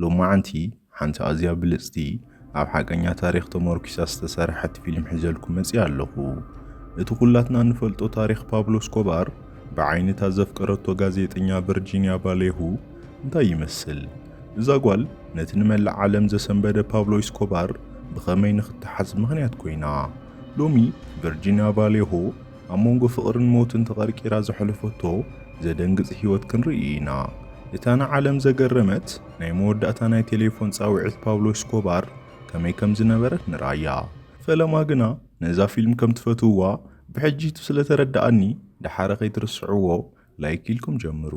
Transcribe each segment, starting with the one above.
ሎማዓንቲ ሓንቲ ኣዝያ ብልጽቲ ኣብ ሓቀኛ ታሪኽ ተመርኪሳ ዝተሰርሐት ፊልም ሒዘልኩም መጽእ ኣለኹ። እቲ ኩላትና ንፈልጦ ታሪኽ ፓብሎ ስኮባር ብዓይነታ ዘፍቀረቶ ጋዜጠኛ ቨርጂኒያ ቫሌሁ እንታይ ይመስል? እዛ ጓል ነቲ ንመላእ ዓለም ዘሰንበደ ፓብሎ ስኮባር ብኸመይ ንኽትሓዝ ምኽንያት ኮይና? ሎሚ ቨርጂኒያ ቫሌሁ ኣብ መንጎ ፍቕርን ሞትን ተቐርቂራ ዘሕለፈቶ ዘደንግጽ ህይወት ክንርኢ ኢና። እታ ንዓለም ዘገረመት ናይ መወዳእታ ናይ ቴሌፎን ጻውዒት ፓብሎ ስኮባር ከመይ ከም ዝነበረት ንራእያ። ፈለማ ግና ነዛ ፊልም ከም ትፈትውዋ ብሕጂቱ ስለተረዳእኒ ድሓረ ከይትርስዕዎ ላይክ ኢልኩም ጀምሩ።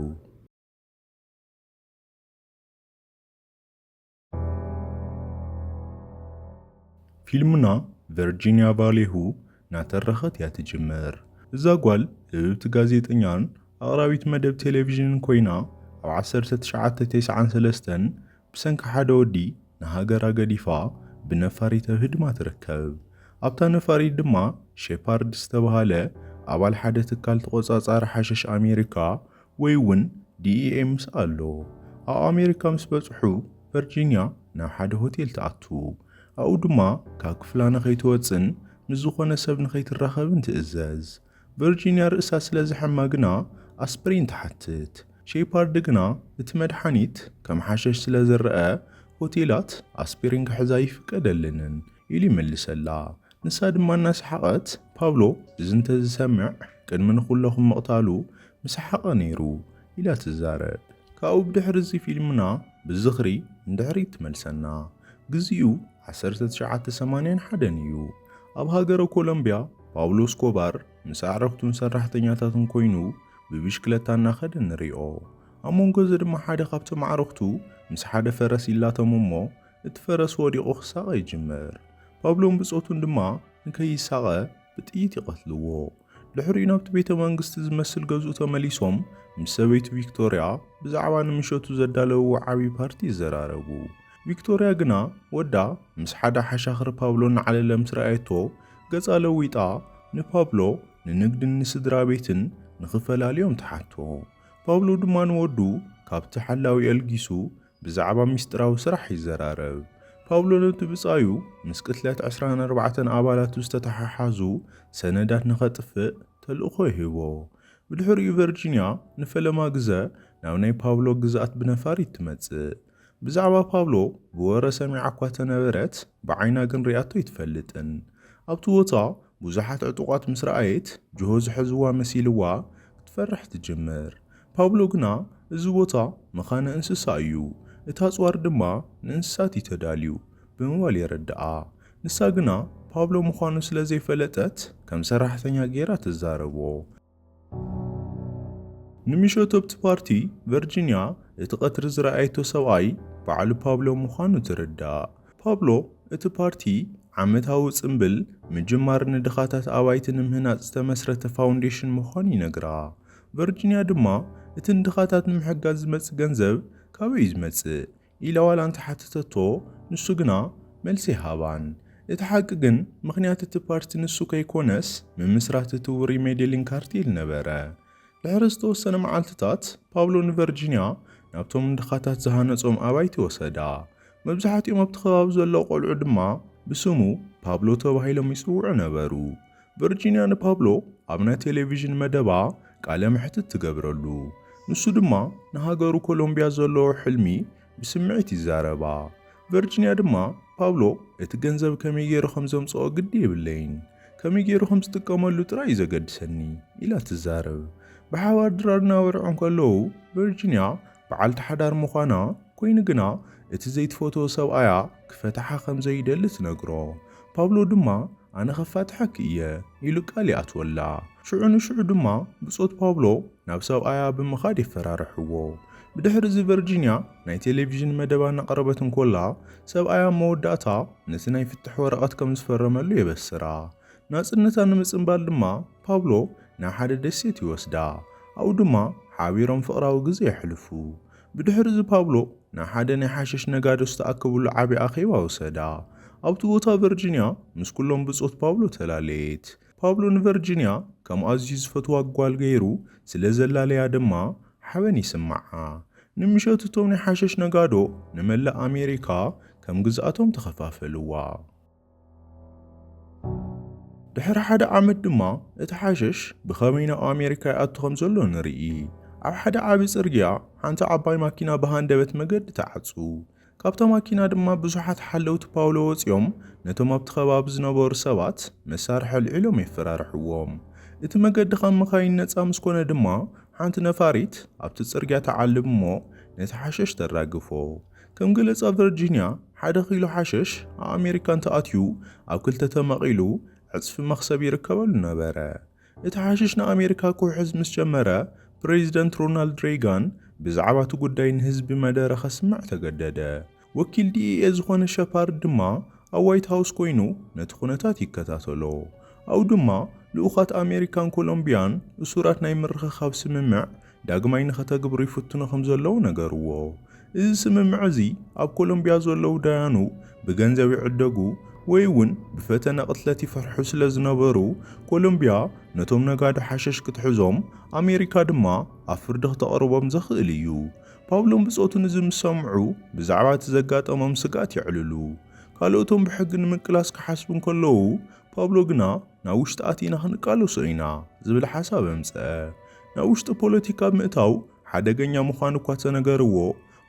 ፊልምና ቨርጂኒያ ቫሌሁ ናተረኸት እያ ትጅምር። እዛ ጓል ህብብቲ ጋዜጠኛን ኣቕራቢት መደብ ቴሌቪዥንን ኮይና ኣብ 1993 ብሰንኪ ሓደ ወዲ ንሃገራ ገዲፋ ብነፋሪት ኣብ ህድማ ትርከብ። ኣብታ ነፋሪት ድማ ሼፓርድ ዝተባሃለ ኣባል ሓደ ትካል ተቆጻጻሪ ሓሸሽ ኣሜሪካ ወይ እውን DEA ምስ ኣሎ። ኣብ ኣሜሪካ ምስ በጽሑ ቨርጂኒያ ናብ ሓደ ሆቴል ተኣቱ። ኣብኡ ድማ ካብ ክፍላ ንኸይትወፅን ምስ ዝኾነ ሰብ ንኸይትራኸብን ትእዘዝ። ቨርጂኒያ ርእሳ ስለ ዝሐማ ግና ኣስፕሪን ተሓትት። ሼፓርድ ግና እቲ መድሓኒት ከም ሓሸሽ ስለ ዝረአ ሆቴላት ኣስፒሪን ክሕዛ ይፍቀደልንን ኢሉ ይመልሰላ። ንሳ ድማ እናሰሓቐት ፓብሎ እዚ እንተዝሰምዕ ቅድሚ ንኹለኹም ምቕታሉ ምሰሓቐ ነይሩ ኢላ ትዛረብ። ካብኡ ብድሕሪ እዚ ፊልምና ብዝኽሪ እንድሕሪት ትመልሰና። ግዚኡ 1981 እዩ። ኣብ ሃገረ ኮሎምቢያ ፓብሎ ስኮባር ምስ ኣዕርኽቱን ሰራሕተኛታትን ኮይኑ ብብሽክለታ እናኸደ ንሪኦ። ኣብ መንጎ እዚ ድማ ሓደ ካብቶም ኣዕርኽቱ ምስ ሓደ ፈረስ ኢላቶም እሞ እቲ ፈረስ ወዲቑ ክሳቐ ይጅምር። ፓብሎን ብጾቱን ድማ ንከይሳቐ ብጥይት ይቐትልዎ። ድሕሪኡ ናብቲ ቤተ መንግስቲ ዝመስል ገዝኡ ተመሊሶም ምስ ሰበይቱ ቪክቶርያ ብዛዕባ ንምሸቱ ዘዳለውዎ ዓብዪ ፓርቲ ይዘራረቡ። ቪክቶርያ ግና ወዳ ምስ ሓደ ሓሻኽሪ ፓብሎ እናዓለለ ምስ ረኣየቶ ገጻ ለዊጣ ንፓብሎ ንንግድን ንስድራ ቤትን ንኽፈላለዮም ተሓቶ። ፓብሎ ድማ ንወዱ ካብቲ ሓላዊ ኣልጊሱ ብዛዕባ ሚስጥራዊ ስራሕ ይዘራረብ። ፓብሎ ነቲ ብጻዩ ምስ ቅትለት 24 ኣባላቱ ዝተተሓሓዙ ሰነዳት ንኸጥፍእ ተልእኾ ይህቦ። ብድሕሪኡ ቨርጂኒያ ንፈለማ ግዘ ናብ ናይ ፓብሎ ግዛኣት ብነፋሪት ትመጽእ። ብዛዕባ ፓብሎ ብወረ ሰሚዓ እኳ ተነበረት ብዓይና ግን ሪኣቶ ይትፈልጥን። ኣብቲ ቦታ ብዙሓት ዕጡቓት ምስ ረኣየት ጅሆ ዝሕዝዋ መሲልዋ ክትፈርሕ ትጅምር። ፓብሎ ግና እዚ ቦታ መኻነ እንስሳ እዩ፣ እታ ኣጽዋር ድማ ንእንስሳት ይተዳልዩ ብምባል የረድኣ። ንሳ ግና ፓብሎ ምዃኑ ስለ ዘይፈለጠት ከም ሰራሕተኛ ጌራ ትዛረቦ። ንምሸቶ ኣብቲ ፓርቲ ቨርጂኒያ እቲ ቀትሪ ዝረኣየቶ ሰብኣይ በዓሉ ፓብሎ ምዃኑ ትርዳእ። ፓብሎ እቲ ፓርቲ ዓመታዊ ጽምብል ምጅማር ንድኻታት ኣባይቲ ንምህናጽ ዝተመስረተ ፋውንዴሽን ምዃኑ ይነግራ። ቨርጂኒያ ድማ እቲ ንድኻታት ንምሕጋዝ ዝመጽእ ገንዘብ ካበይ ዝመጽእ ኢላ ዋላ እንተሓተተቶ ንሱ ግና መልሲ ይሃባን። እቲ ሓቂ ግን ምኽንያት እቲ ፓርቲ ንሱ ከይኮነስ ምምስራት እቲ ውሩይ ሜዴሊን ካርቴል ነበረ። ድሕሪ ዝተወሰነ መዓልትታት ፓብሎ ንቨርጂኒያ ናብቶም ንድኻታት ዝሃነጾም ኣባይቲ ወሰዳ። መብዛሕትኦም ኣብቲ ከባቢ ዘለዉ ቆልዑ ድማ ብስሙ ፓብሎ ተባሂሎም ይጽውዑ ነበሩ። ቨርጂኒያ ንፓብሎ ኣብ ናይ ቴሌቪዥን መደባ ቃለ መሕትት ትገብረሉ። ንሱ ድማ ንሃገሩ ኮሎምቢያ ዘለዎ ሕልሚ ብስምዒት ይዛረባ። ቨርጂኒያ ድማ ፓብሎ እቲ ገንዘብ ከመይ ገይሩ ከም ዘምጽኦ ግዲ የብለይን፣ ከመይ ገይሩ ከም ዝጥቀመሉ ጥራይ ዘገድሰኒ ኢላ ትዛረብ። ብሓባር ድራር እናበልዑ ከለዉ ቨርጂኒያ በዓልቲ ሓዳር ምዃና ኮይኑ ግና እቲ ዘይትፈትዎ ሰብኣያ ክፈትሓ ከም ዘይደሊ ትነግሮ። ፓብሎ ድማ ኣነ ኸፋትሐኪ እየ ኢሉ ቃል ይኣትወላ። ሽዑ ንሽዑ ድማ ብጾት ፓብሎ ናብ ሰብኣያ ብምኻድ ይፈራርሕዎ። ብድሕሪ እዚ ቨርጂኒያ ናይ ቴሌቪዥን መደባ እናቐረበት እንኮላ ሰብኣያ መወዳእታ ነቲ ናይ ፍትሕ ወረቐት ከም ዝፈረመሉ የበስራ። ናጽነታ ንምጽምባል ድማ ፓብሎ ናብ ሓደ ደሴት ይወስዳ። ኣብኡ ድማ ሓቢሮም ፍቕራዊ ግዜ የሕልፉ። ብድሕሪ እዚ ፓብሎ ናብ ሓደ ናይ ሓሸሽ ነጋዶ ዝተኣከብሉ ዓብዪ ኣኼባ ወሰዳ። ኣብቲ ቦታ ቨርጂኒያ ምስ ኩሎም ብጾት ፓብሎ ተላለየት። ፓብሎ ንቨርጂኒያ ከም ኣዝዩ ዝፈትዋ ጓል ገይሩ ስለ ዘላለያ ድማ ሓበን ይስምዓ። ንምሸትቶም ናይ ሓሸሽ ነጋዶ ንመላእ ኣሜሪካ ከም ግዝኣቶም ተኸፋፈልዋ። ድሕሪ ሓደ ዓመት ድማ እቲ ሓሸሽ ብኸመይ ናብ ኣሜሪካ ይኣቱ ከም ዘሎ ንርኢ። ኣብ ሓደ ዓቢ ጽርግያ ሓንቲ ዓባይ ማኪና ብሃንደበት መገዲ ተዓጹ። ካብታ ማኪና ድማ ብዙሓት ሓለውቲ ፓውሎ ወፂኦም ነቶም ኣብቲ ከባቢ ዝነበሩ ሰባት መሳርሒ ኣልዒሎም የፈራርሕዎም። እቲ መገዲ ከም መካይን ነፃ ምስ ኮነ ድማ ሓንቲ ነፋሪት ኣብቲ ጽርግያ ተዓልብ እሞ ነቲ ሓሸሽ ተራግፎ። ከም ገለጻ ቨርጂንያ 1 ኪሎ ሓሸሽ ኣብ ኣሜሪካ እንተኣትዩ ኣብ ክልተ ተመቒሉ ዕጽፊ መኽሰብ ይርከበሉ ነበረ። እቲ ሓሸሽ ንኣሜሪካ ክውሕዝ ምስ ጀመረ ፕሬዚደንት ሮናልድ ሬጋን ብዛዕባ እቲ ጉዳይ ንህዝቢ መደረ ከስምዕ ተገደደ። ወኪል ዲኢኤ ዝኾነ ሸፓርድ ድማ ኣብ ዋይት ሃውስ ኮይኑ ነቲ ኩነታት ይከታተሎ። ኣብኡ ድማ ልኡኻት ኣሜሪካን ኮሎምቢያን እሱራት ናይ ምርኽኻብ ስምምዕ ዳግማይ ንኸተግብሩ ይፍትኑ ከም ዘለዉ ነገርዎ። እዚ ስምምዕ እዚ ኣብ ኮሎምቢያ ዘለዉ ዳያኑ ብገንዘብ ይዕደጉ ወይ እውን ብፈተና ቅትለት ይፈርሑ ስለ ዝነበሩ ኮሎምቢያ ነቶም ነጋዶ ሓሸሽ ክትሕዞም ኣሜሪካ ድማ ኣብ ፍርዲ ክተቕርቦም ዘኽእል እዩ። ፓውሎም ብጾቱ ንዚ ምስ ሰምዑ ብዛዕባ እቲ ዘጋጠሞም ስጋት ይዕልሉ። ካልኦቶም ብሕጊ ንምቅላስ ክሓስቡ እንከለዉ ፓውሎ ግና ናብ ውሽጢ ኣቲና ክንቃለሱ ኢና ዝብል ሓሳብ ኣምጽአ። ናብ ውሽጢ ፖለቲካ ምእታው ሓደገኛ ምዃኑ እኳ ተነገርዎ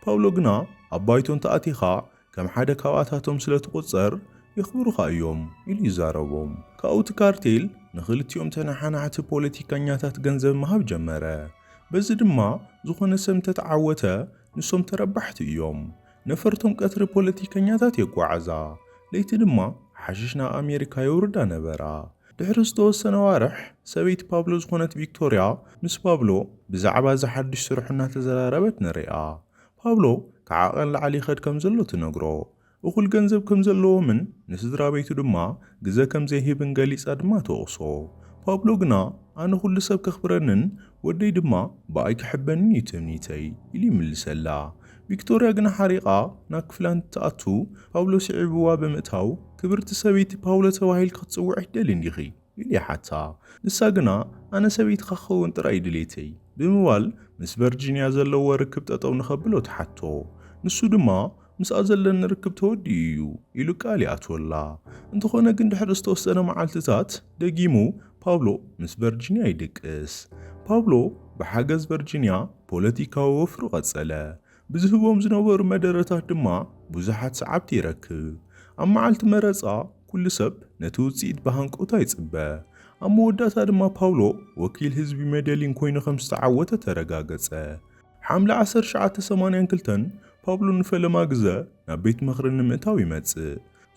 ፓውሎ ግና ኣብ ባይቶን ተኣቲኻ ከም ሓደ ካብኣታቶም ስለ ትቝጸር ይኽብሩኻ እዮም ኢሉ ይዛረቦም። ካብኡቲ ካርቴል ንኽልቲኦም ተናሓናሕቲ ፖለቲከኛታት ገንዘብ ምሃብ ጀመረ። በዚ ድማ ዝኾነ ሰብ እንተተዓወተ ንሶም ተረባሕቲ እዮም። ነፈርቶም ቀትሪ ፖለቲከኛታት የጓዓዛ፣ ለይቲ ድማ ሓሽሽ ናብ ኣሜሪካ የውርዳ ነበራ። ድሕሪ ዝተወሰነ ዋርሕ ሰበይቲ ፓብሎ ዝኾነት ቪክቶርያ ምስ ፓብሎ ብዛዕባ ዝሓድሽ ስርሑ እናተዘራረበት ንሪኣ። ፓብሎ ከዓቐን ላዕሊ ይኸድ ከም ዘሎ ትነግሮ። እኹል ገንዘብ ከም ዘለዎምን ንስድራ ቤቱ ድማ ግዘ ከም ዘይሂብን ገሊጻ ድማ ተወቕሶ። ፓብሎ ግና ኣነ ኩሉ ሰብ ከኽብረንን ወደይ ድማ ብኣይ ክሕበንን እዩ ትምኒተይ ኢሉ ይምልሰላ። ቪክቶርያ ግና ሓሪቓ ናብ ክፍላን ትኣቱ ፓብሎ ስዒብዋ ብምእታው ክብርቲ ሰበይቲ ፓውሎ ተባሂል ክትጽውዕ ይደልን ዲኺ ኢሉ ይሓታ። ንሳ ግና ኣነ ሰበይቲ ክኸውን ጥራይ ድሌተይ ብምባል ምስ ቨርጂንያ ዘለዎ ርክብ ጠጠው ንኸብሎ ተሓቶ። ንሱ ድማ ምስኣ ዘለና ርክብ ተወዲኡ እዩ ኢሉ ቃል ይኣትወላ። እንተኾነ ግን ድሕሪ ዝተወሰነ መዓልትታት ደጊሙ ፓውሎ ምስ ቨርጂንያ ይድቅስ። ፓውሎ ብሓገዝ ቨርጂንያ ፖለቲካዊ ወፍሩ ቐጸለ። ብዝህቦም ዝነበሩ መደረታት ድማ ብዙሓት ሰዓብቲ ይረክብ። ኣብ መዓልቲ መረፃ ኩሉ ሰብ ነቲ ውፅኢት ብሃንቀውታ ይጽበ። ኣብ መወዳእታ ድማ ፓውሎ ወኪል ህዝቢ ሜዴሊን ኮይኑ ከም ዝተዓወተ ተረጋገጸ። ሓምለ 1982 ፓውሎ ንፈለማ ግዘ ናብ ቤት ምኽሪ ንምእታው ይመጽእ።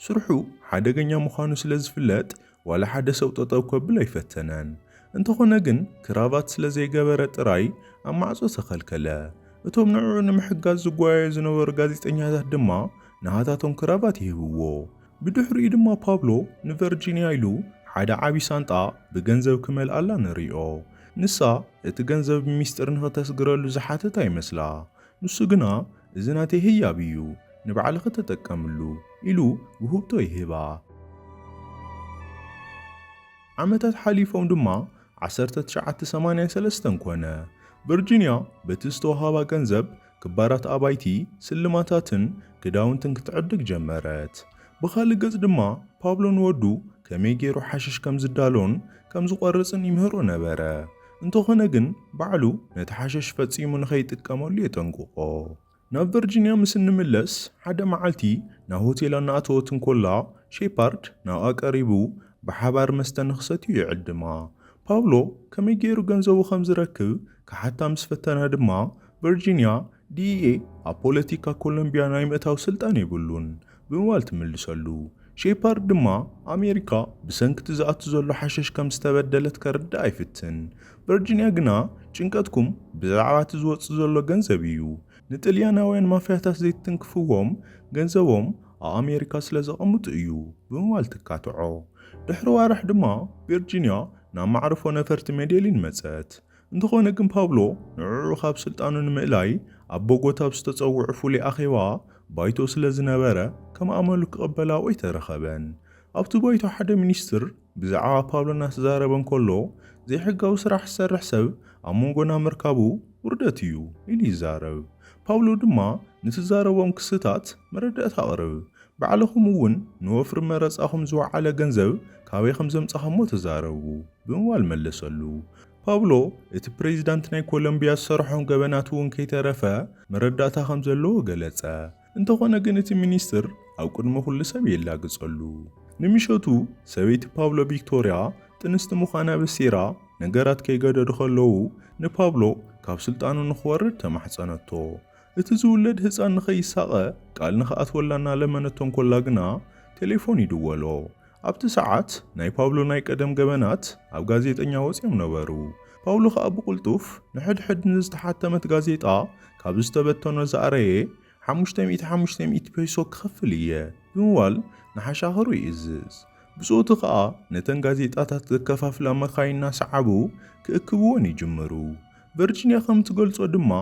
ስርሑ ሓደገኛ ምዃኑ ስለ ዝፍለጥ ዋላ ሓደ ሰብ ጠጠው ከብል ኣይፈተነን። እንተኾነ ግን ክራቫት ስለ ዘይገበረ ጥራይ ኣብ ማዕጾ ተኸልከለ። እቶም ንዕዑ ንምሕጋዝ ዝጓየዩ ዝነበሩ ጋዜጠኛታት ድማ ንሃታቶም ክራቫት ይህብዎ። ብድሕሪኡ ድማ ፓውሎ ንቨርጂንያ ኢሉ ሓደ ዓቢ ሳንጣ ብገንዘብ ክመልኣላ ንሪኦ። ንሳ እቲ ገንዘብ ብምስጢር ንኽተስግረሉ ዝሓተታ ይመስላ። ንሱ ግና እዚ ናተይ ህያብ እዩ ንባዕልኺ ተጠቀምሉ ኢሉ ውህብቶ ይህባ። ዓመታት ሓሊፎም ድማ 1983 ኮነ። ቨርጂንያ በቲ ዝተወሃባ ገንዘብ ክባራት ኣባይቲ ስልማታትን ክዳውንትን ክትዕድግ ጀመረት። ብኻልእ ገጽ ድማ ፓብሎ ንወዱ ከመይ ገይሩ ሓሽሽ ከም ዝዳሎን ከም ዝቖርጽን ይምህሮ ነበረ። እንተኾነ ግን ባዕሉ ነቲ ሓሸሽ ፈጺሙ ንኸይጥቀመሉ የጠንቅቆ። ናብ ቨርጂንያ ምስ እንምለስ ሓደ መዓልቲ ናብ ሆቴል እናኣተወትን ኮላ ሼፓርድ ናብኣ ቀሪቡ ብሓባር መስተ ንኽሰትዩ ይዕድማ። ፓውሎ ከመይ ገይሩ ገንዘቡ ከም ዝረክብ ካሓታ ምስ ፈተና ድማ ቨርጂንያ ዲኢኤ ኣብ ፖለቲካ ኮሎምቢያ ናይ ምእታው ስልጣን የብሉን ብምባል ትምልሰሉ። ሼፓርድ ድማ ኣሜሪካ ብሰንኪቲ ዝኣቱ ዘሎ ሓሸሽ ከም ዝተበደለት ከርዳ ኣይፍትን። ቨርጂንያ ግና ጭንቀትኩም ብዛዕባ እቲ ዝወጽእ ዘሎ ገንዘብ እዩ፣ ንጣልያናውያን ማፍያታት ዘይትንክፍዎም ገንዘቦም ኣብ ኣሜሪካ ስለ ዘቐምጡ እዩ ብምባል ትካትዖ። ድሕሪ ዋርሕ ድማ ቨርጂንያ ናብ ማዕርፎ ነፈርቲ ሜዴሊን መጸት። እንተኾነ ግን ፓውሎ ንዕዑ ካብ ስልጣኑ ንምእላይ ኣብ ቦጎታ ብዝተጸውዑ ፍሉይ ኣኼባ ባይቶ ስለ ዝነበረ ከም ኣመሉ ክቕበላ ወይ ተረኸበን። ኣብቲ ባይቶ ሓደ ሚኒስትር ብዛዕባ ፓውሎ እናተዛረበ እንከሎ ዘይሕጋዊ ስራሕ ዝሰርሕ ሰብ ኣብ መንጎና ምርካቡ ውርደት እዩ ኢሉ ይዛረብ። ፓውሎ ድማ ንትዛረቦም ክስታት መረዳእታ ኣቕርብ። ባዕልኹም እውን ንወፍሪ መረፃኹም ዝወዓለ ገንዘብ ካበይ ከም ዘምፃኸሞ ተዛረቡ ብምባል መለሰሉ። ፓውሎ እቲ ፕሬዚዳንት ናይ ኮሎምቢያ ዝሰርሖም ገበናት እውን ከይተረፈ መረዳእታ ከም ዘለዎ ገለጸ። እንተኾነ ግን እቲ ሚኒስትር ኣብ ቅድሚ ኩሉ ሰብ የላግጸሉ። ንምሸቱ ሰበይቲ ፓውሎ ቪክቶሪያ ጥንስቲ ምዃና በሲራ ነገራት ከይገደዱ ከለዉ ንፓውሎ ካብ ስልጣኑ ንኽወርድ ተማሕፀነቶ። እቲ ዝውለድ ህፃን ንኸይሳቐ ቃል ንኽኣትወላና ለመነቶም ኮላ ግና ቴሌፎን ይድወሎ። ኣብቲ ሰዓት ናይ ፓውሎ ናይ ቀደም ገበናት ኣብ ጋዜጠኛ ወፂኦም ነበሩ። ፓውሎ ከዓ ብቁልጡፍ ንሕድሕድ ንዝተሓተመት ጋዜጣ ካብ ዝተበተኖ ዝኣረየ 500 ፔሶ ክኸፍል እየ ብምባል ንሓሻኽሩ ይእዝዝ። ብጾቱ ከዓ ነተን ጋዜጣታት ዘከፋፍላ መኻይና ሰዓቡ ክእክብዎን ይጅምሩ። ቨርጂንያ ከም ትገልጾ ድማ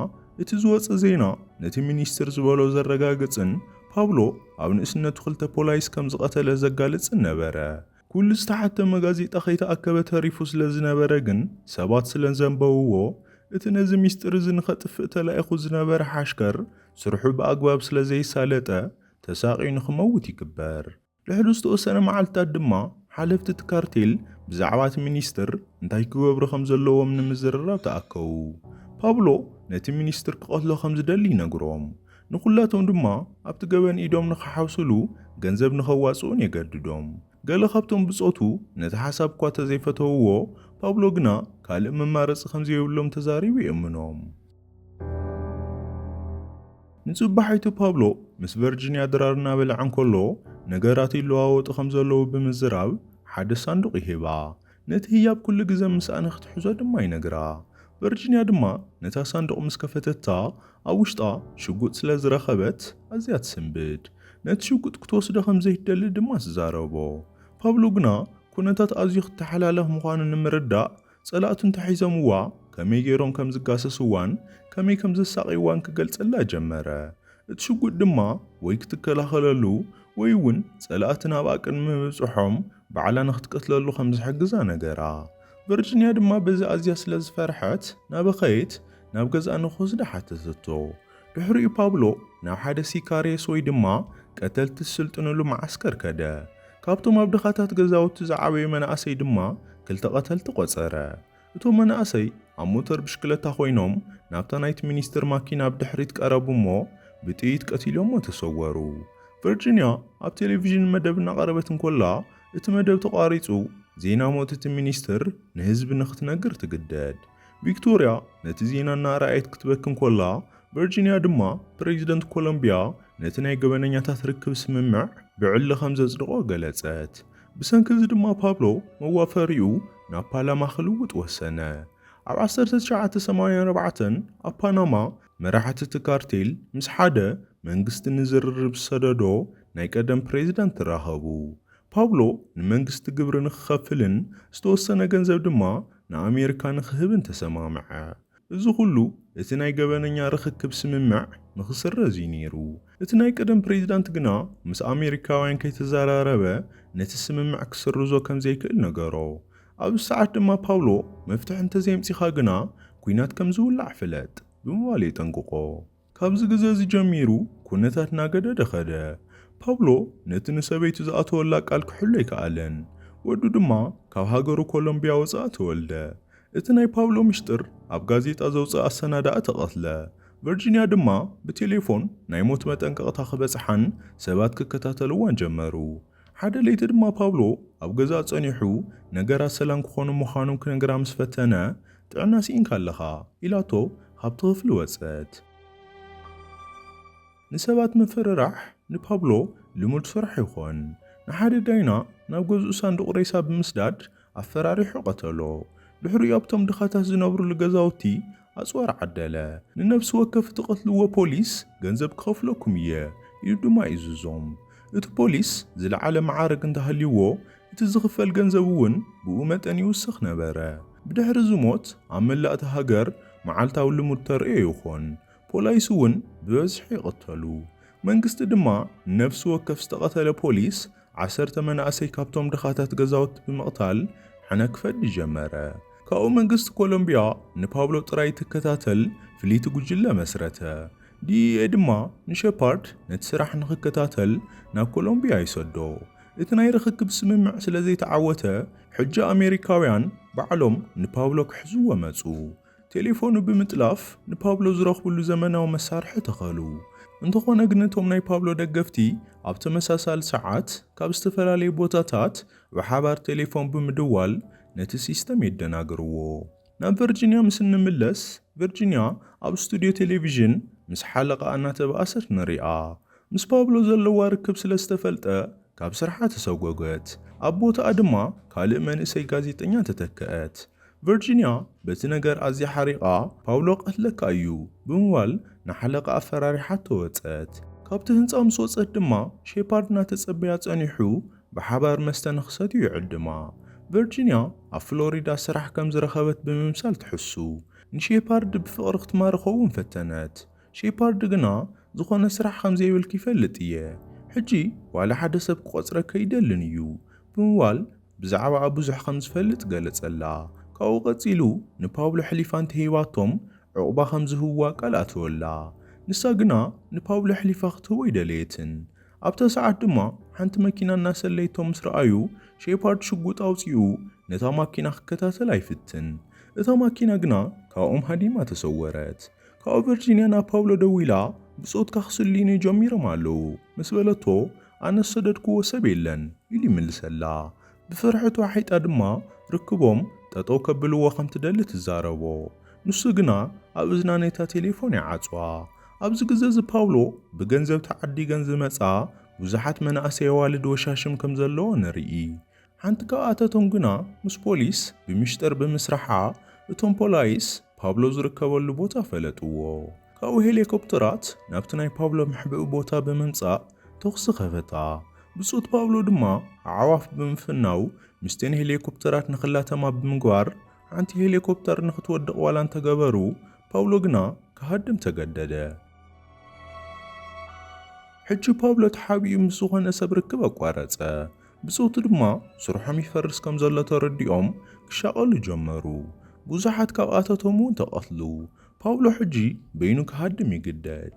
እቲ ዝወፀ ዜና ነቲ ሚኒስትር ዝበሎ ዘረጋግፅን ፓውሎ ኣብ ንእስነቱ ክልተ ፖላይስ ከም ዝቐተለ ዘጋልጽን ነበረ። ኩሉ ዝተሓተመ ጋዜጣ ከይተኣከበ ተሪፉ ስለ ዝነበረ ግን ሰባት ስለ ዘንበብዎ እቲ ነዚ ሚስጥር እዚ ንኸጥፍእ ተላኢኹ ዝነበረ ሓሽከር ስርሑ ብኣግባብ ስለ ዘይሳለጠ ተሳቒዩ ንኽመውት ይግበር። ልሕዱ ዝተወሰነ መዓልትታት ድማ ሓለፍቲ እቲ ካርቴል ብዛዕባ እቲ ሚኒስትር እንታይ ክገብሩ ከም ዘለዎም ንምዝርራብ ተኣከቡ። ፓውሎ ነቲ ሚኒስትር ክቐትሎ ከም ዝደሊ ይነግሮም። ንኹላቶም ድማ ኣብቲ ገበን ኢዶም ንኽሓውስሉ ገንዘብ ንኸዋፅኡን የገድዶም። ገለ ካብቶም ብጾቱ ነቲ ሓሳብ እኳ ተዘይፈተውዎ ፓውሎ ግና ካልእ መማረፂ ከም ዘይብሎም ተዛሪቡ ይእምኖም። ንጽባሒቱ ፓውሎ ምስ ቨርጂንያ ድራር እናበልዐ እንከሎ ነገራት ይለዋወጡ ከም ዘለዉ ብምዝራብ ሓደ ሳንዱቕ ይሂባ። ነቲ ህያብ ኩሉ ግዜ ምስኣነ ክትሕዞ ድማ ይነግራ። ቨርጂንያ ድማ ነታ ሳንዱቕ ምስ ከፈተታ ኣብ ውሽጣ ሽጉጥ ስለ ዝረኸበት ኣዝያ ትስንብድ። ነቲ ሽጉጥ ክትወስዶ ከም ዘይትደሊ ድማ ትዛረቦ። ፓውሎ ግና ኩነታት ኣዝዩ ክትተሓላለኽ ምዃኑ ንምርዳእ ጸላእቱ እንተሒዞምዋ ከመይ ገይሮም ከም ዝጋሰስዋን ከመይ ከም ዘሳቒዋን ክገልጸላ ጀመረ። እቲ ሽጉጥ ድማ ወይ ክትከላኸለሉ ወይ እውን ጸላእቲ ናብ ቅድሚ ምብፅሖም ባዕላ ንኽትቀትለሉ ከም ዝሕግዛ ነገራ። ቨርጂንያ ድማ በዚ ኣዝያ ስለ ዝፈርሐት ናበኸየት ናብ ገዝኣ ንኽወስዳ ሓተተቶ። ድሕሪኡ ፓውሎ ናብ ሓደ ሲካሬስ ወይ ድማ ቀተልቲ ዝስልጥንሉ ማዓስከር ከደ። ካብቶም ኣብ ድኻታት ገዛውቲ ዝዓበዩ መናእሰይ ድማ ክልተ ቀተልቲ ቆፀረ። እቶም መናእሰይ ኣብ ሞተር ብሽክለታ ኮይኖም ናብታ ናይቲ ሚኒስትር ማኪና ብድሕሪት ቀረቡ እሞ ብጥይት ቀቲሎሞ ተሰወሩ። ቨርጂንያ ኣብ ቴሌቪዥን መደብ እናቐረበት እንኮላ እቲ መደብ ተቋሪጹ ዜና ሞት እቲ ሚኒስትር ንህዝቢ ንኽትነግር ትግደድ። ቪክቶሪያ ነቲ ዜና እናረኣየት ክትበክን ኮላ ቨርጂንያ ድማ ፕሬዚደንት ኮሎምቢያ ነቲ ናይ ገበነኛታት ርክብ ስምምዕ ብዕሊ ከም ዘጽድቆ ገለጸት። ብሰንኪ እዚ ድማ ፓውሎ መዋፈሪኡ ናብ ፓርላማ ክልውጥ ወሰነ። ኣብ 1984 ኣብ ፓናማ መራሕቲ እቲ ካርቴል ምስ ሓደ መንግስቲ ንዝርርብ ዝሰደዶ ናይ ቀደም ፕሬዚዳንት ተራኸቡ። ፓውሎ ንመንግስቲ ግብሪ ንኽኸፍልን ዝተወሰነ ገንዘብ ድማ ንኣሜሪካ ንኽህብን ተሰማምዐ። እዚ ኩሉ እቲ ናይ ገበነኛ ርክክብ ስምምዕ ንኽስረዝ እዩ ነይሩ። እቲ ናይ ቀደም ፕሬዚዳንት ግና ምስ ኣሜሪካውያን ከይተዘራረበ ነቲ ስምምዕ ክስርዞ ከም ዘይክእል ነገሮ። ኣብ ሰዓት ድማ ፓውሎ መፍትሕ እንተዘይምፂኻ ግና ኩናት ከም ዝውላዕ ፍለጥ ብምባል የጠንቅቆ። ካብዚ ግዜ እዚ ጀሚሩ ኩነታት እናገደደ ኸደ። ፓውሎ ነቲ ንሰበይቱ ዝኣተወላ ቃል ክሕሉ ኣይከኣለን። ወዱ ድማ ካብ ሃገሩ ኮሎምቢያ ወፃእ ተወልደ። እቲ ናይ ፓውሎ ምስጢር ኣብ ጋዜጣ ዘውፅእ ኣሰናዳእ ተቐትለ። ቨርጂንያ ድማ ብቴሌፎን ናይ ሞት መጠንቀቕታ ክበፅሓን ሰባት ክከታተልዋን ጀመሩ። ሓደ ለይቲ ድማ ፓውሎ ኣብ ገዛ ጸኒሑ ነገራት ሰላም ክኾኑ ምዃኖም ክነግራ ምስ ፈተነ ጥዕና ሲኢንካ ኣለኻ ኢላቶ ካብቲ ክፍሊ ወፀት። ንሰባት ምፍርራሕ ንፓውሎ ልሙድ ስራሕ ይኾን። ንሓደ ዳይና ናብ ገዝኡ ሳንዱቕ ሬሳ ብምስዳድ ኣፈራሪሑ ቀተሎ። ድሕሪኡ ኣብቶም ድኻታት ዝነብሩሉ ገዛውቲ ኣፅዋር ዓደለ። ንነፍሲ ወከፍ ትቐትልዎ ፖሊስ ገንዘብ ክኸፍለኩም እየ ኢሉ ድማ ይዝዞም። እቲ ፖሊስ ዝለዓለ መዓርግ እንተሃልይዎ እቲ ዝኽፈል ገንዘብ እውን ብኡ መጠን ይውስኽ ነበረ። ብድሕሪ ዝሞት ኣብ መላእቲ ሃገር መዓልታዊ ልሙድ ተርእዮ ይኾን። ፖላይስ እውን ብበዝሒ ይቐተሉ። መንግስቲ ድማ ነፍሲ ወከፍ ዝተቐተለ ፖሊስ 10 መናእሰይ ካብቶም ድኻታት ገዛውቲ ብምቕታል ሓነ ክፈዲ ጀመረ። ካብኡ መንግስቲ ኮሎምቢያ ንፓውሎ ጥራይ ትከታተል ፍሊት ጉጅለ መስረተ። DEA ድማ ንሼፓርድ ነቲ ስራሕ ንኽከታተል ናብ ኮሎምቢያ ይሰዶ። እቲ ናይ ርኽክብ ስምምዕ ስለ ዘይተዓወተ ሕጂ ኣሜሪካውያን ባዕሎም ንፓውሎ ክሕዝዎ መፁ። ቴሌፎኑ ብምጥላፍ ንፓውሎ ዝረኽብሉ ዘመናዊ መሳርሒ ተኸሉ። እንተኾነ ግን እቶም ናይ ፓውሎ ደገፍቲ ኣብ ተመሳሳሊ ሰዓት ካብ ዝተፈላለዩ ቦታታት ብሓባር ቴሌፎን ብምድዋል ነቲ ሲስተም የደናግርዎ። ናብ ቨርጂንያ ምስ እንምለስ ቨርጂንያ ኣብ ስቱድዮ ቴሌቪዥን ምስ ሓለቓ እናተባእሰት ንሪኣ። ምስ ፓውሎ ዘለዋ ርክብ ስለ ዝተፈልጠ ካብ ስርሓ ተሰጎገት። ኣብ ቦታኣ ድማ ካልእ መንእሰይ ጋዜጠኛ ተተክአት። ቨርጂንያ በቲ ነገር ኣዝያ ሓሪቓ ፓውሎ ቀትለካ እዩ ብምባል ንሓለቓ ኣፈራሪሓት ተወፀት። ካብቲ ህንፃ ምስ ወፀት ድማ ሼፓርድ እናተፀበያ ፀኒሑ ብሓባር መስተ ንኽሰትዩ ይዕድማ። ቨርጂንያ ኣብ ፍሎሪዳ ስራሕ ከም ዝረኸበት ብምምሳል ትሕሱ። ንሼፓርድ ብፍቕሪ ክትማርኾ እውን ፈተነት። ሼፓርድ ግና ዝኾነ ስራሕ ከም ዘይብልክ ይፈልጥ እየ። ሕጂ ዋላ ሓደ ሰብ ክቆፅረከ ይደልን እዩ ብምባል ብዛዕባ ብዙሕ ከም ዝፈልጥ ገለጸላ። ካብኡ ቀፂሉ ንፓውሎ ሕሊፋ እንተሂባቶም ዕቑባ ከም ዝህብዋ ቃል ኣትወላ። ንሳ ግና ንፓውሎ ሕሊፋ ክትህቦ ይደለየትን። ኣብታ ሰዓት ድማ ሓንቲ መኪና እናሰለይቶም ምስ ረኣዩ ሼፓርድ ሽጉጥ ኣውፂኡ ነታ ማኪና ክከታተል ኣይፍትን። እታ ማኪና ግና ካብኦም ሃዲማ ተሰወረት። ካብኡ ቨርጂንያ ናብ ፓውሎ ደው ኢላ ብፆትካ ክስልዩኒ ጀሚሮም ኣለዉ ምስ በለቶ ኣነ ሰደድክዎ ሰብ የለን ኢሉ ይምልሰላ። ብፍርሕቷ ሓይጣ ድማ ርክቦም ጠጠው ከብልዎ ከም ትደሊ ትዛረቦ። ንሱ ግና ኣብ እዝና ነታ ቴሌፎን ይዓፅዋ። ኣብዚ ግዜ ፓውሎ ብገንዘብ ተዓዲገን ዝመፃ ብዙሓት መናእሰይ ኣዋልድ ወሻሽም ከም ዘለዎ ንርኢ። ሓንቲ ካብኣቶም ግና ምስ ፖሊስ ብምሽጥር ብምስራሓ እቶም ፖላይስ ፓውሎ ዝርከበሉ ቦታ ፈለጥዎ። ካብኡ ሄሊኮፕተራት ናብቲ ናይ ፓውሎ መሕብኡ ቦታ ብምምፃእ ተኹሲ ኸፈታ። ብፆት ፓውሎ ድማ ኣዕዋፍ ብምፍናው ምስቴን ሄሊኮፕተራት ንኽላተማ ብምግባር ሓንቲ ሄሊኮፕተር ንኽትወድቕ ዋላ እንተገበሩ ፓውሎ ግና ክሃድም ተገደደ። ሕጂ ፓውሎ ተሓቢኡ ምስ ዝኾነ ሰብ ርክብ ኣቋረፀ። ብፆቱ ድማ ስርሖም ይፈርስ ከም ዘሎ ተረዲኦም ክሻቐሉ ጀመሩ። ብዙሓት ካብኣቶም እውን ተቐትሉ። ፓውሎ ሕጂ በይኑ ክሃድም ይግደድ።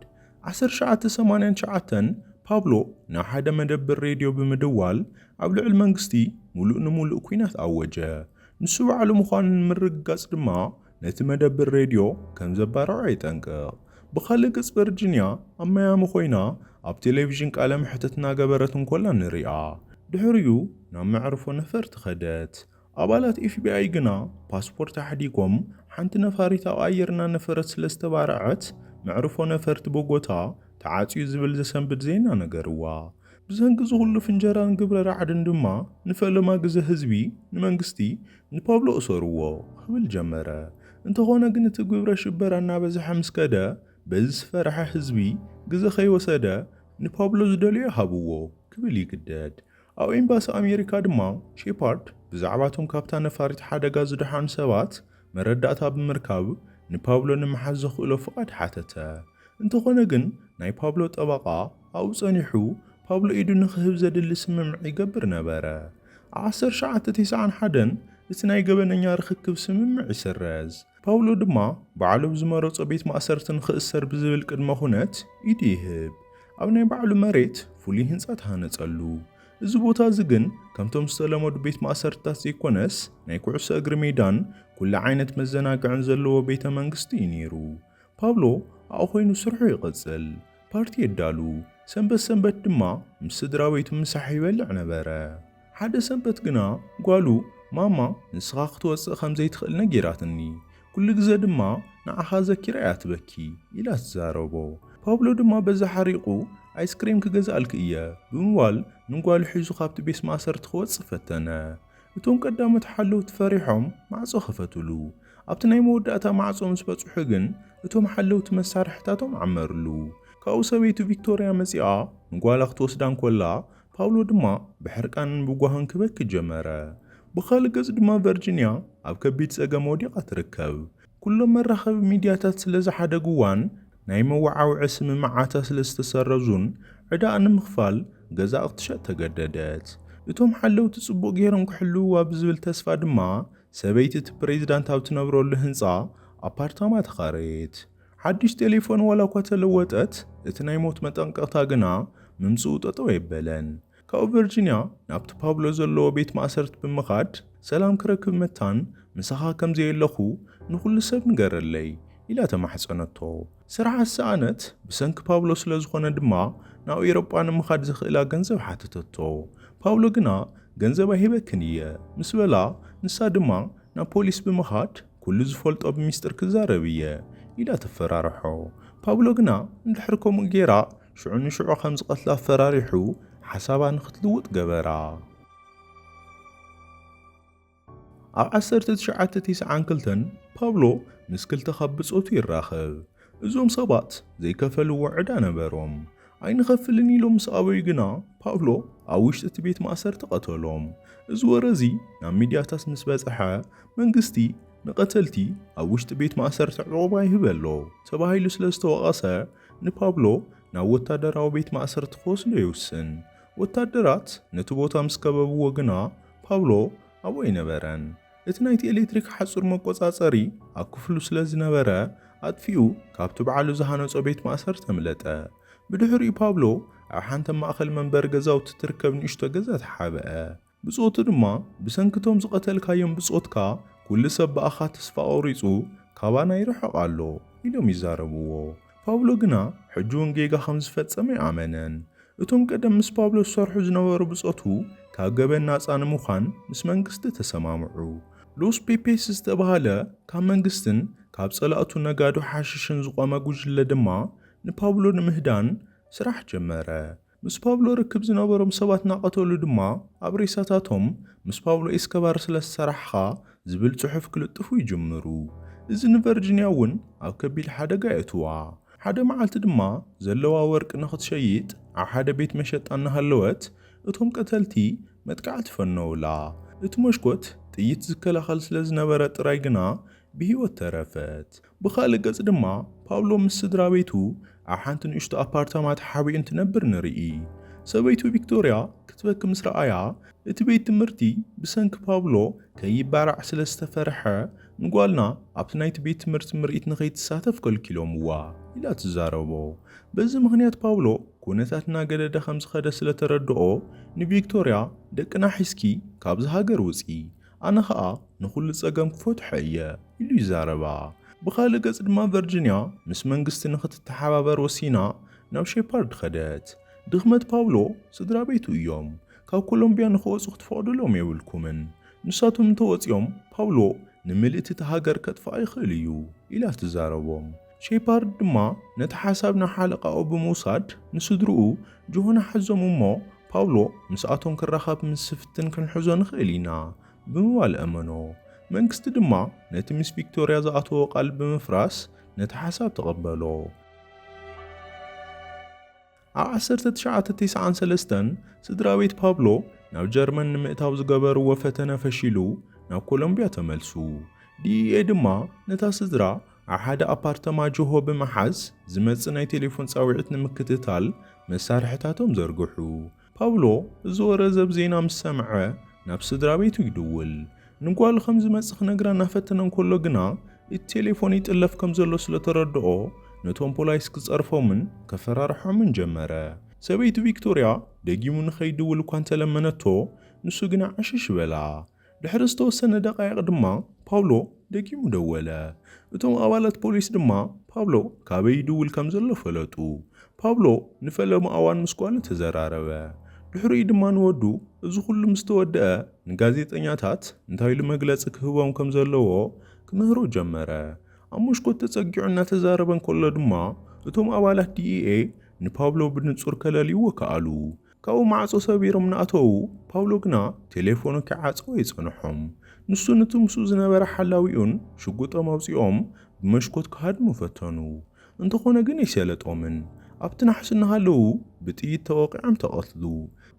1989 ፓውሎ ናብ ሓደ መደበር ሬድዮ ብምድዋል ኣብ ልዕሊ መንግስቲ ሙሉእ ንሙሉእ ኩናት ኣወጀ። ንሱ ባዕሉ ምዃኑ ንምርግጋጽ ድማ ነቲ መደበር ሬድዮ ከም ዘባርዖ ይጠንቅቕ። ብኻልእ ገጽ ቨርጂንያ ኣብ ማያሚ ኮይና ኣብ ቴሌቪዥን ቃለ መሕትት እናገበረት እንኮላ ንሪኣ። ድሕሪኡ ናብ መዕርፎ ነፈርቲ ኸደት። ኣባላት FBI ግና ፓስፖርት ኣሕዲጎም ሓንቲ ነፋሪት ኣብ ኣየር እናነፈረት ስለ ዝተባርዐት መዕርፎ ነፈርቲ ቦጎታ ተዓፅዩ ዝብል ዘሰንብድ ዜና ነገርዋ። ብዘንጊ ዝኹሉ ፍንጀራን ግብረ ራዕድን ድማ ንፈለማ ግዜ ህዝቢ ንመንግስቲ ንፓውሎ እሰርዎ ክብል ጀመረ። እንተኾነ ግን እቲ ግብረ ሽበራ እናበዝሐ ምስ ከደ በዚ ዝፈርሐ ህዝቢ ግዜ ከይወሰደ ንፓውሎ ዝደልዮ ሃብዎ ክብል ይግደድ። ኣብ ኤምባሲ ኣሜሪካ ድማ ሼፓርድ ብዛዕባቶም ካብታ ነፋሪት ሓደጋ ዝድሓኑ ሰባት መረዳእታ ብምርካብ ንፓውሎ ንምሓዝ ዘኽእሎ ፍቓድ ሓተተ። እንተኾነ ግን ናይ ፓውሎ ጠበቓ ኣብኡ ጸኒሑ ፓውሎ ኢዱ ንኽህብ ዘድሊ ስምምዕ ይገብር ነበረ። ኣብ 1991 እቲ ናይ ገበነኛ ርኽክብ ስምምዕ ይስረዝ። ፓውሎ ድማ ባዕሉ ብዝመረፆ ቤት ማእሰርቲ ንኽእሰር ብዝብል ቅድመ ኩነት ኢዱ ይህብ። ኣብ ናይ ባዕሉ መሬት ፍሉይ ህንፃ ተሃነፀሉ። እዚ ቦታ እዚ ግን ከምቶም ዝተለመዱ ቤት ማእሰርትታት ዘይኮነስ ናይ ኩዕሶ እግሪ ሜዳን ኩሉ ዓይነት መዘናግዕን ዘለዎ ቤተ መንግስቲ እዩ ነይሩ። ፓውሎ ኣብኡ ኮይኑ ስርሑ ይቕፅል፣ ፓርቲ የዳሉ፣ ሰንበት ድማ ምስ ስድራ ቤቱ ምሳሕ ይበልዕ ነበረ። ሓደ ሰንበት ግና ጓሉ ማማ ንስኻ ክትወፅእ ከም ዘይትኽእል ነጊራትኒ፣ ኩሉ ግዜ ድማ ንዓኻ ዘኪራ እያ ትበኪ ኢላ ትዛረቦ። ፓውሎ ድማ በዛ ሓሪቑ ኣይስክሬም ክገዛእልክ እየ ብምባል ንጓሉ ሒዙ ካብቲ ቤት ማእሰርቲ ክወፅእ ፈተነ። እቶም ቀዳሞት ሓለውቲ ፈሪሖም ማዕጾ ኸፈትሉ። ኣብቲ ናይ መወዳእታ ማዕጾ ምስ በጽሑ ግን እቶም ሓለውቲ መሳርሕታቶም ዓመርሉ። ካብኡ ሰበይቱ ቪክቶርያ መጺኣ ንጓላ ክትወስዳ እንኮላ ፓውሎ ድማ ብሕርቃንን ብጓህን ክበኪ ጀመረ። ብኻልእ ገጽ ድማ ቨርጂንያ ኣብ ከቢድ ጸገም ወዲቓ ትርከብ። ኩሎም መራኸቢ ሚድያታት ስለ ዝሓደጉዋን ናይ መወዓውዒ ስምምዓታት ስለ ዝተሰረዙን ዕዳኣ ንምኽፋል ገዛ ክትሸጥ ተገደደት። እቶም ሓለውቲ ጽቡቕ ጌሮም ክሕልውዋ ብዝብል ተስፋ ድማ ሰበይቲ እቲ ፕሬዚዳንት ኣብ ትነብረሉ ህንፃ ኣፓርታማ ተኻረየት። ሓድሽ ቴሌፎን ዋላ እኳ ተለወጠት እቲ ናይ ሞት መጠንቀቕታ ግና ምምጽኡ ጠጠው የበለን። ካብኡ ቨርጂንያ ናብቲ ፓብሎ ዘለዎ ቤት ማእሰርቲ ብምኻድ ሰላም ክረክብ መታን ምሳኻ ከምዘየለኹ ንኹሉ ሰብ ንገረለይ ኢላ ተማሕፀነቶ። ስራሕ ሰኣነት ብሰንኪ ፓብሎ ስለ ዝኾነ ድማ ናብ ኤውሮጳ ንምኻድ ዝኽእላ ገንዘብ ሓተተቶ። ፓብሎ ግና ገንዘብ ኣይሂበክን እየ ምስ በላ ንሳ ድማ ናብ ፖሊስ ብምኻድ ኩሉ ዝፈልጦ ብምስጢር ክዛረብ እየ ኢላ ተፈራርሖ። ፓብሎ ግና እንድሕር ከምኡ ጌራ ሽዑ ንሽዑ ከም ዝቐትላ ፈራሪሑ ሓሳባ ንኽትልውጥ ገበራ። ኣብ 1992 ፓብሎ ምስ ክልተ ካብ ብጾቱ ይራኸብ። እዞም ሰባት ዘይከፈልዎ ዕዳ ነበሮም። ኣይንኸፍልን ኢሎም ምስ ኣበዩ ግና ፓብሎ ኣብ ውሽጢ እቲ ቤት ማእሰርቲ ቀተሎም። እዚ ወረዚ ናብ ሚድያታት ምስ በጽሐ መንግስቲ ንቐተልቲ ኣብ ውሽጢ ቤት ማእሰርቲ ዕቁባ ይህበሎ ተባሂሉ ስለ ዝተወቐሰ ንፓብሎ ናብ ወታደራዊ ቤት ማእሰርቲ ክወስዶ ይውስን። ወታደራት ነቲ ቦታ ምስ ከበብዎ ግና ፓብሎ ኣብኡ ኣይነበረን። እቲ ናይቲ ኤሌክትሪክ ሓጹር መቆጻጸሪ ኣብ ክፍሉ ስለ ዝነበረ ኣጥፊኡ ካብቲ በዓሉ ዝሃነጾ ቤት ማእሰርቲ ተምለጠ። ብድሕሪኡ ፓብሎ ኣብ ሓንቲ ማእኸል መንበሪ ገዛውቲ ትርከብ ንእሽቶ ገዛ ተሓብአ። ብጾቱ ድማ ብሰንኪቶም ዝቐተልካዮም ብጾትካ ኩሉ ሰብ በኣኻ ተስፋ ቆሪጹ ካባና ይርሕቕ ኣሎ ኢሎም ይዛረብዎ። ፓብሎ ግና ሕጂ እውን ጌጋ ከም ዝፈጸመ ይኣመነን። እቶም ቀደም ምስ ፓብሎ ዝሰርሑ ዝነበሩ ብጾቱ ካብ ገበን ናጻ ንምዃን ምስ መንግስቲ ተሰማምዑ። ሎስ ፔፔስ ዝተባሃለ ካብ መንግስትን ካብ ጸላእቱ ነጋዶ ሓሽሽን ዝቆመ ጉጅለ ድማ ንፓብሎ ንምህዳን ስራሕ ጀመረ። ምስ ፓብሎ ርክብ ዝነበሮም ሰባት ናቐተሉ ድማ ኣብ ሬሳታቶም ምስ ፓብሎ ኤስኮባር ስለ ዝሰራሕኻ ዝብል ጽሑፍ ክልጥፉ ይጅምሩ። እዚ ንቨርጂንያ እውን ኣብ ከቢድ ሓደጋ የእትዋ። ሓደ መዓልቲ ድማ ዘለዋ ወርቂ ንኽትሸይጥ ኣብ ሓደ ቤት መሸጣ እናሃለወት እቶም ቀተልቲ መጥቃዕቲ ፈነውላ። እቲ መሽኮት ጥይት ዝከላኸል ስለ ዝነበረ ጥራይ ግና ብሂወት ተረፈት። ብኻልእ ገጽ ድማ ፓብሎ ምስ ስድራ ቤቱ ኣብ ሓንቲ ንእሽቶ ኣፓርታማ ተሓቢኡ እንትነብር ንርኢ። ሰበይቱ ቪክቶርያ ክትበክ ምስ ረኣያ እቲ ቤት ትምህርቲ ብሰንኪ ፓብሎ ከይባራዕ ስለ ዝተፈርሐ ንጓልና ኣብቲ ናይቲ ቤት ትምህርቲ ምርኢት ንኸይትሳተፍ ከልኪሎምዋ ኢላ ትዛረቦ። በዚ ምኽንያት ፓብሎ ኩነታት እናገደደ ከም ዝኸደ ስለ ተረድኦ ንቪክቶርያ ደቅና ሒዝኪ ካብዚ ሃገር ውፂ ኣነ ኸኣ ንኹሉ ጸገም ክፈትሖ እየ ኢሉ ይዛረባ። ብኻልእ ገጽ ድማ ቨርጂንያ ምስ መንግስቲ ንኽትተሓባበር ወሲና ናብ ሼፓርድ ኸደት። ድኽመት ፓብሎ ስድራ ቤቱ እዮም። ካብ ኮሎምቢያ ንኽወፁ ክትፈቕድሎም የብልኩምን። ንሳቶም እንተወፂኦም ፓብሎ ንምልእቲ እቲ ሃገር ከጥፍኣ ይኽእል እዩ ኢላ ትዛረቦም። ሼፓርድ ድማ ነቲ ሓሳብ ናብ ሓለቓኡ ብምውሳድ ንስድርኡ ጆሆና ሓዞም እሞ ፓብሎ ምስኣቶም ክራኸብ ምስ ፍትን ክንሕዞ ንኽእል ኢና ብምባል ኣመኖ። መንግስቲ ድማ ነቲ ምስ ቪክቶርያ ዝኣተወ ቃል ብምፍራስ ነቲ ሓሳብ ተቐበሎ። ኣብ 1993 ስድራ ቤት ፓብሎ ናብ ጀርመን ንምእታው ዝገበርዎ ፈተነ ፈሺሉ ናብ ኮሎምቢያ ተመልሱ። ዲኢኤ ድማ ነታ ስድራ ኣብ ሓደ ኣፓርተማ ጆሆ ብምሓዝ ዝመጽእ ናይ ቴሌፎን ጻውዒት ንምክትታል መሳርሕታቶም ዘርግሑ። ፓብሎ እዚ ወረዘብ ዜና ምስ ሰምዐ ናብ ስድራ ቤቱ ይድውል። ንጓሉ ከም ዝመጽእ ክነግራ እናፈተነ እንከሎ ግና እቲ ቴሌፎን ይጥለፍ ከም ዘሎ ስለ ተረድኦ ነቶም ፖላይስ ክጸርፎምን ከፈራርሖምን ጀመረ። ሰበይቲ ቪክቶርያ ደጊሙ ንኸይድውል እኳ እንተለመነቶ ንሱ ግና ዓሽሽ በላ። ድሕሪ ዝተወሰነ ደቃይቕ ድማ ፓብሎ ደጊሙ ደወለ። እቶም ኣባላት ፖሊስ ድማ ፓብሎ ካበይ ይድውል ከም ዘሎ ፈለጡ። ፓብሎ ንፈለሙ ኣዋን ምስ ጓሉ ተዘራረበ። ድሕሪኡ ድማ ንወዱ እዚ ኩሉ ምስ ተወድአ ንጋዜጠኛታት እንታይ ኢሉ መግለጺ ክህቦም ከም ዘለዎ ክምህሮ ጀመረ። ኣብ መስኮት ተጸጊዑ እናተዛረበ እንከሎ ድማ እቶም ኣባላት ዲኢኤ ንፓብሎ ብንጹር ከለልይዎ ከኣሉ። ካብኡ ማዕጾ ሰቢሮም ንኣተዉ ፓብሎ ግና ቴሌፎኑ ክዓጽዎ ይጸንሖም። ንሱ ነቲ ምስኡ ዝነበረ ሓላዊኡን ሽጉጦም ኣውፂኦም ብመስኮት ክሃድሙ ፈተኑ። እንተኾነ ግን ኣይሰለጦምን። ኣብቲ ናሕሲ እናሃለዉ ብጥይት ተወቂዖም ተቐትሉ።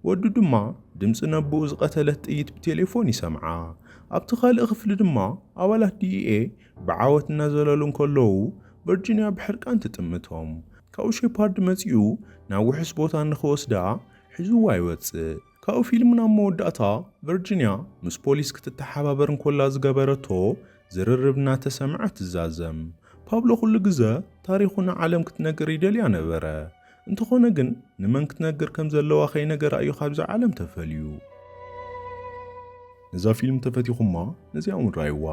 ወዱ ድማ ድምፂ ነብኡ ዝቐተለት ጥይት ብቴሌፎን ይሰምዓ። ኣብቲ ካልእ ክፍሊ ድማ ኣባላት ዲኢኤ ብዓወት እናዘለሉ እንከለዉ ቨርጂንያ ብሕርቃን ትጥምቶም። ካብኡ ሼፓርድ መጺኡ ናብ ውሕስ ቦታ ንኽወስዳ ሒዙዋ ይወፅእ። ካብኡ ፊልም ናብ መወዳእታ ቨርጂንያ ምስ ፖሊስ ክትተሓባበር እንከላ ዝገበረቶ ዝርርብ እናተሰምዐ ትዛዘም። ፓብሎ ኩሉ ግዜ ታሪኹን ዓለም ክትነግር ይደልያ ነበረ እንተኾነ ግን ንመን ክትነግር ከም ዘለዋ ከይነገራ እዩ ካብዚ ዓለም ተፈልዩ። እዛ ፊልም ተፈቲኹማ ነዚኦም ራይዋ